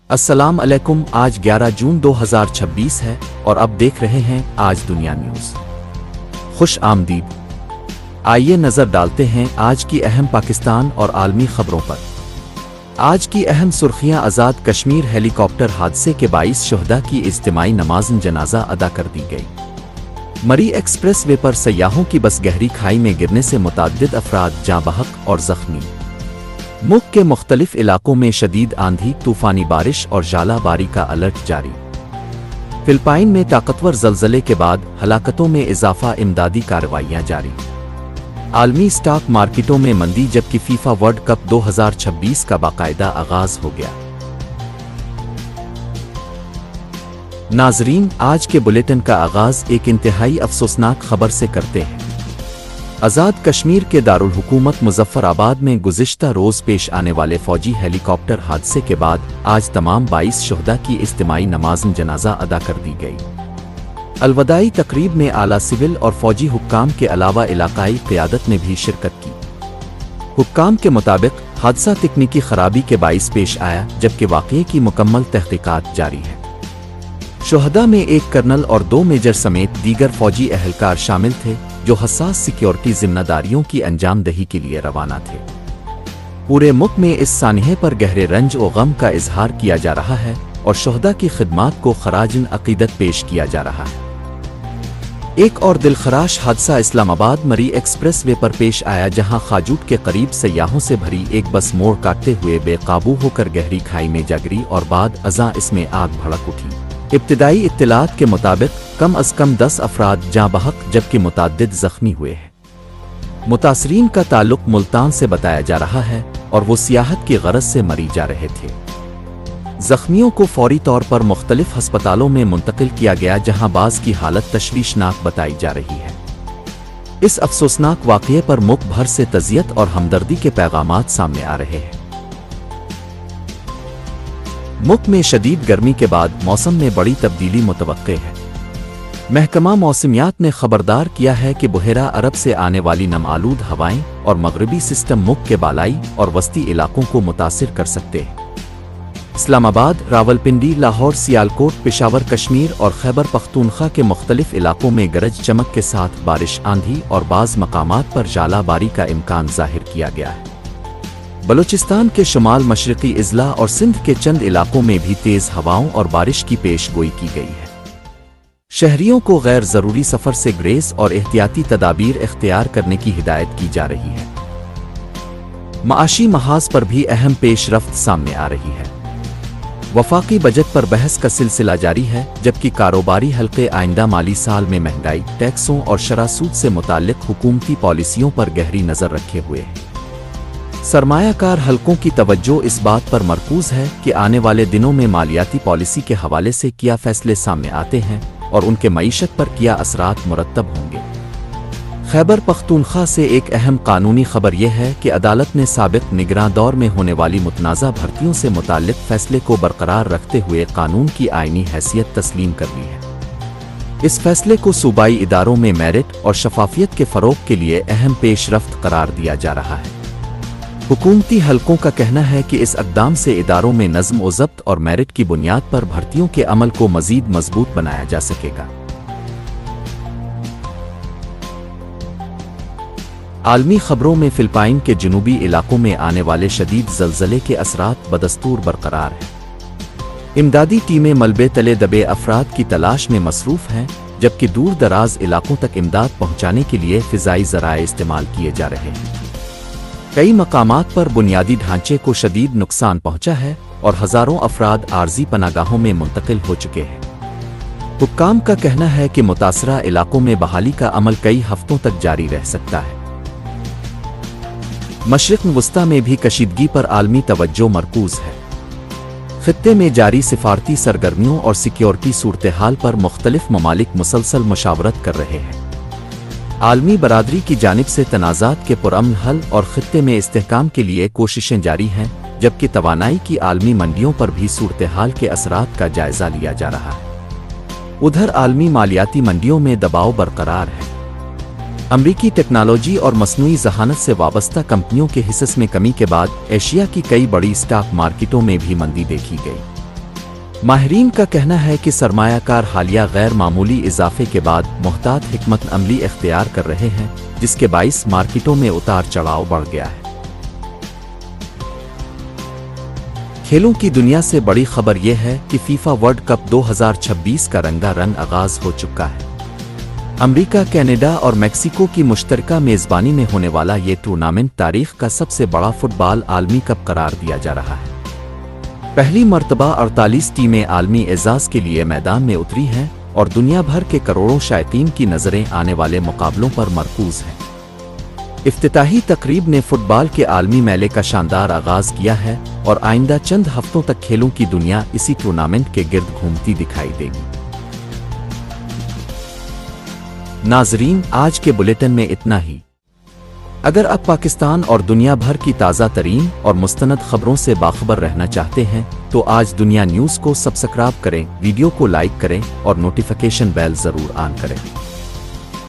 السلام علیکم۔ آج 11 جون 2026 ہے اور اب دیکھ رہے ہیں آج دنیا نیوز۔ خوش آمدید۔ آئیے نظر ڈالتے ہیں آج کی اہم پاکستان اور عالمی خبروں پر۔ آج کی اہم سرخیاں: آزاد کشمیر ہیلی کاپٹر حادثے کے 22 شہداء کی اجتماعی نماز جنازہ ادا کر دی گئی۔ مری ایکسپریس وے پر سیاحوں کی بس گہری کھائی میں گرنے سے متعدد افراد جاں بحق اور زخمی۔ ملک کے مختلف علاقوں میں شدید آندھی، طوفانی بارش اور ژالہ باری کا الرٹ جاری۔ فلپائن میں طاقتور زلزلے کے بعد ہلاکتوں میں اضافہ، امدادی کارروائیاں جاری۔ عالمی سٹاک مارکیٹوں میں مندی جبکہ فیفا ورلڈ کپ 2026 کا باقاعدہ آغاز ہو گیا۔ ناظرین، آج کے بلیٹن کا آغاز ایک انتہائی افسوسناک خبر سے کرتے ہیں۔ آزاد کشمیر کے دارالحکومت مظفر آباد میں گزشتہ روز پیش آنے والے فوجی ہیلی کاپٹر حادثے کے بعد آج تمام 22 شہداء کی اجتماعی نماز جنازہ ادا کر دی گئی۔ الوداعی تقریب میں اعلیٰ سول اور فوجی حکام کے علاوہ علاقائی قیادت نے بھی شرکت کی۔ حکام کے مطابق حادثہ تکنیکی خرابی کے باعث پیش آیا جبکہ واقعے کی مکمل تحقیقات جاری ہے۔ شہداء میں ایک کرنل اور 2 میجر سمیت دیگر فوجی اہلکار شامل تھے جو حساس سیکیورٹی ذمہ داریوں کی انجام دہی کے لیے روانہ تھے۔ پورے ملک میں اس سانحے پر گہرے رنج و غم کا اظہار کیا جا رہا ہے اور شہداء کی خدمات کو خراج عقیدت پیش کیا جا رہا ہے۔ ایک اور دلخراش حادثہ اسلام آباد مری ایکسپریس وے پر پیش آیا جہاں خاجوٹ کے قریب سیاحوں سے بھری ایک بس موڑ کاٹتے ہوئے بے قابو ہو کر گہری کھائی میں جا گری اور بعد ازاں اس میں آگ بھڑک اٹھی۔ ابتدائی اطلاعات کے مطابق کم از کم 10 افراد جاں بحق جبکہ متعدد زخمی ہوئے ہیں۔ متاثرین کا تعلق ملتان سے بتایا جا رہا ہے اور وہ سیاحت کی غرض سے مری جا رہے تھے۔ زخمیوں کو فوری طور پر مختلف ہسپتالوں میں منتقل کیا گیا جہاں بعض کی حالت تشویشناک بتائی جا رہی ہے۔ اس افسوسناک واقعے پر ملک بھر سے تعزیت اور ہمدردی کے پیغامات سامنے آ رہے ہیں۔ ملک میں شدید گرمی کے بعد موسم میں بڑی تبدیلی متوقع ہے۔ محکمہ موسمیات نے خبردار کیا ہے کہ بحیرہ عرب سے آنے والی نم آلود ہوائیں اور مغربی سسٹم ملک کے بالائی اور وسطی علاقوں کو متاثر کر سکتے ہیں۔ اسلام آباد، راولپنڈی، لاہور، سیالکوٹ، پشاور، کشمیر اور خیبر پختونخوا کے مختلف علاقوں میں گرج چمک کے ساتھ بارش، آندھی اور بعض مقامات پر ژالہ باری کا امکان ظاہر کیا گیا ہے۔ بلوچستان کے شمال مشرقی اضلاع اور سندھ کے چند علاقوں میں بھی تیز ہواؤں اور بارش کی پیش گوئی کی گئی ہے۔ شہریوں کو غیر ضروری سفر سے گریز اور احتیاطی تدابیر اختیار کرنے کی ہدایت کی جا رہی ہے۔ معاشی محاذ پر بھی اہم پیش رفت سامنے آ رہی ہے۔ وفاقی بجٹ پر بحث کا سلسلہ جاری ہے جبکہ کاروباری حلقے آئندہ مالی سال میں مہنگائی، ٹیکسوں اور شرح سود سے متعلق حکومتی پالیسیوں پر گہری نظر رکھے ہوئے ہیں۔ سرمایہ کار حلقوں کی توجہ اس بات پر مرکوز ہے کہ آنے والے دنوں میں مالیاتی پالیسی کے حوالے سے کیا فیصلے سامنے آتے ہیں اور ان کے معیشت پر کیا اثرات مرتب ہوں گے۔ خیبر پختونخوا سے ایک اہم قانونی خبر یہ ہے کہ عدالت نے سابق نگراں دور میں ہونے والی متنازع بھرتیوں سے متعلق فیصلے کو برقرار رکھتے ہوئے قانون کی آئینی حیثیت تسلیم کر لی ہے۔ اس فیصلے کو صوبائی اداروں میں میرٹ اور شفافیت کے فروغ کے لیے اہم پیش رفت قرار دیا جا رہا ہے۔ حکومتی حلقوں کا کہنا ہے کہ اس اقدام سے اداروں میں نظم و ضبط اور میرٹ کی بنیاد پر بھرتیوں کے عمل کو مزید مضبوط بنایا جا سکے گا۔ عالمی خبروں میں فلپائن کے جنوبی علاقوں میں آنے والے شدید زلزلے کے اثرات بدستور برقرار ہیں۔ امدادی ٹیمیں ملبے تلے دبے افراد کی تلاش میں مصروف ہیں جبکہ دور دراز علاقوں تک امداد پہنچانے کے لیے فضائی ذرائع استعمال کیے جا رہے ہیں۔ کئی مقامات پر بنیادی ڈھانچے کو شدید نقصان پہنچا ہے اور ہزاروں افراد عارضی پناہ گاہوں میں منتقل ہو چکے ہیں۔ حکام کا کہنا ہے کہ متاثرہ علاقوں میں بحالی کا عمل کئی ہفتوں تک جاری رہ سکتا ہے۔ مشرق وسطیٰ میں بھی کشیدگی پر عالمی توجہ مرکوز ہے۔ خطے میں جاری سفارتی سرگرمیوں اور سیکیورٹی صورتحال پر مختلف ممالک مسلسل مشاورت کر رہے ہیں۔ عالمی برادری کی جانب سے تنازعات کے پرامن حل اور خطے میں استحکام کے لیے کوششیں جاری ہیں جبکہ توانائی کی عالمی منڈیوں پر بھی صورتحال کے اثرات کا جائزہ لیا جا رہا ہے۔ ادھر عالمی مالیاتی منڈیوں میں دباؤ برقرار ہے۔ امریکی ٹیکنالوجی اور مصنوعی ذہانت سے وابستہ کمپنیوں کے حصص میں کمی کے بعد ایشیا کی کئی بڑی سٹاک مارکیٹوں میں بھی مندی دیکھی گئی۔ ماہرین کا کہنا ہے کہ سرمایہ کار حالیہ غیر معمولی اضافے کے بعد محتاط حکمت عملی اختیار کر رہے ہیں، جس کے باعث مارکیٹوں میں اتار چڑھاؤ بڑھ گیا ہے۔ کھیلوں کی دنیا سے بڑی خبر یہ ہے کہ فیفا ورلڈ کپ 2026 کا رنگا رنگ آغاز ہو چکا ہے۔ امریکہ، کینیڈا اور میکسیکو کی مشترکہ میزبانی میں ہونے والا یہ ٹورنامنٹ تاریخ کا سب سے بڑا فٹ بال عالمی کپ قرار دیا جا رہا ہے۔ پہلی مرتبہ 48 ٹیمیں عالمی اعزاز کے لیے میدان میں اتری ہیں اور دنیا بھر کے کروڑوں شائقین کی نظریں آنے والے مقابلوں پر مرکوز ہیں۔ افتتاحی تقریب نے فٹ بال کے عالمی میلے کا شاندار آغاز کیا ہے اور آئندہ چند ہفتوں تک کھیلوں کی دنیا اسی ٹورنامنٹ کے گرد گھومتی دکھائی دے گی۔ ناظرین، آج کے بلیٹن میں اتنا ہی۔ اگر آپ پاکستان اور دنیا بھر کی تازہ ترین اور مستند خبروں سے باخبر رہنا چاہتے ہیں تو آج دنیا نیوز کو سبسکرائب کریں، ویڈیو کو لائک کریں اور نوٹیفیکیشن بیل ضرور آن کریں۔